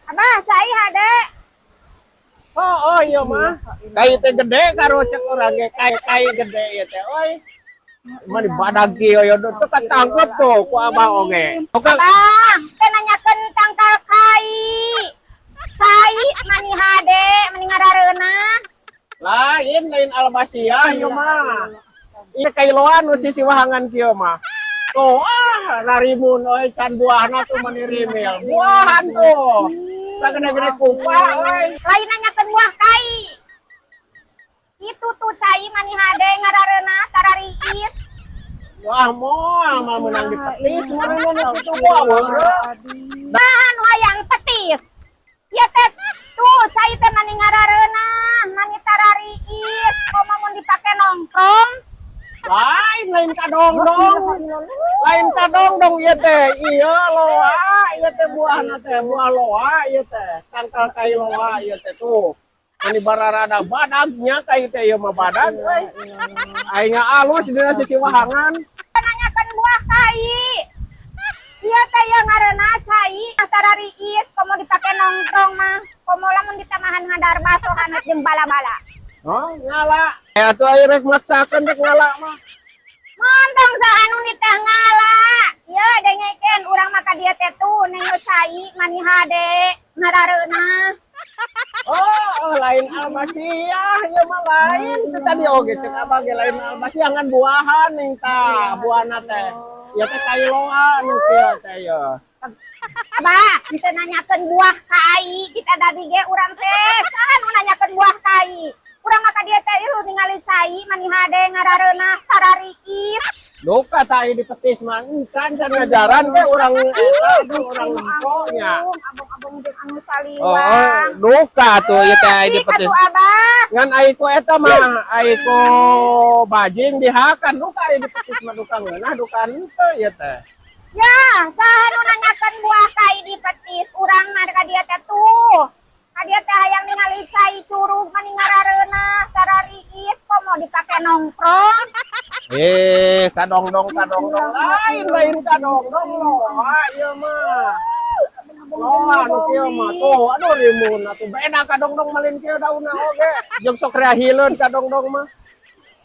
Abah, saya hade. Oh iya mah. Kai teh gede karo cek urang ge kai gede ieu teh. Oi. Mah di badag kieu yo tuh katangkep tuh ku abah oge. Oke. Abah, teh nanyakeun tangkal kai. Kai mani hade, mani ngarareuna. Lain albasia ieu mah. Ieu kai loan nu sisi wahangan kieu mah. Tuh rarimun oi can buahna tuh mani rimil. Buahan tuh. Sagede-gede kupa oi. Lain nanyakeun buah kai. Itu tuh cai mani hade ngarareuna tarariis. Wah moal mah menang di petis mun itu buah beureuh. Bahan hayang petis. Ya teh tuh cai teh mani ngarareuna, mani tarariis. Komo mun dipake nongkrong. Lain kadong-dong. Lain kadong-dong ieu teh. Ieu loa, ieu teh buahna teh buah loa ieu teh. Tangkal kai loa ieu teh tuh. Ini bararada badagnya kai teh ieu mah badag euy. Aing alus dina sisi wahangan. Nanyakeun buah kai. Ieu teh yang ngareuna cai tarariis. Komo dipake nongkrong mah. Komo lamun ditamahan ngadar baso hanet jeung bala-bala. Oh, ngala. Atuh aya rek maksakeun rek ngala mah. Montong sahanu ni teh ngala. Ya dengekeun urang maka dia teh tuh nengo cai mani hade ngarareuna. Oh, lain almasiah, ieu mah lain. Teu tadi oge cek abah ge lain almasiah ngan buahan ning tah, buahna teh. Ieu teh kai loa nu kieu teh ieu. Abah, bisa nanyakeun buah kai. Kita tadi ge urang teh sahanu nanyakeun buah kai. Urang maka dia teh ieu ningali cai mani hade ngarareuna tarariis. Duka tah di petis mah encan can ngajaran ge urang eta tuh urang lemponya. Abang-abang jeung anu Oh, saliwang. duka tuh ieu teh di Asik petis. atuh Abah. Ngan aiko eta mah aiko bajing dihakan duka aya di petis mah duka ngeunah duka henteu ieu teh. Ya, sahanu nanyakeun buah kai di petis. Urang mah ka dia teh tuh. Ka dia teh hayang ningali cai curug mani ngarareuna tarariis komo dipake nongkrong. Kadong-dong lain kadong-dong loa ieu mah. Loa nu kieu mah tuh aduh rimun atuh beda kadong-dong malin kieu daunna oge. Jeung sok reahileun kadong-dong mah.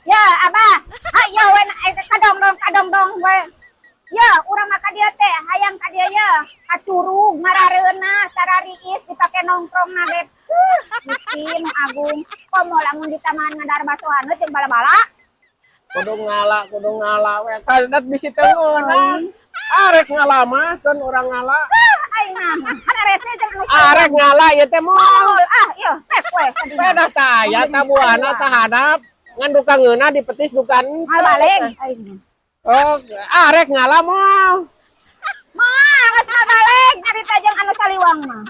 Ya, Abah. Hayo we kadong-dong we. Ya, urang maka dia teh hayang ka dia ya. Ka curug ngarareuna tarariis dipake nongkrong na dek. Gusti nu agung. Komo lamun ditamahan ngadar basohan jeung bala-bala. Kudu ngala we. Kadat bisi teu ngeunah. Arek ngala mah keun urang ngala. Aing mah ada rese jeung anu. Arek ngala ieu teh moal. Iya, pek we. Beda tah aya tah buahna tah hadap. Ngan duka ngeunah di petis duka henteu. Malbaling. Oh, arek ngala moal. Mah, geus malbaling nyarita jeung anu saliwang mah.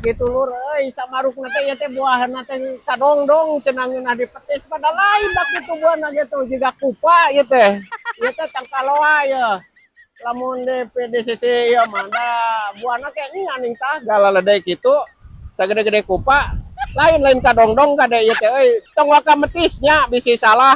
Kitu lur euy samarukna teh ieu teh buahna teh kadong-dong cenah ngeunah di petis pada lain da kitu buahna gitu jiga kupa ieu teh. Ieu teh tangkaloa ieu. Lamun di PDCC ieu mah da buahna teh ning tah galalede kitu sagede-gede kupa. Lain kadong-dong kade ieu teh euy tong waka metisnya bisi salah.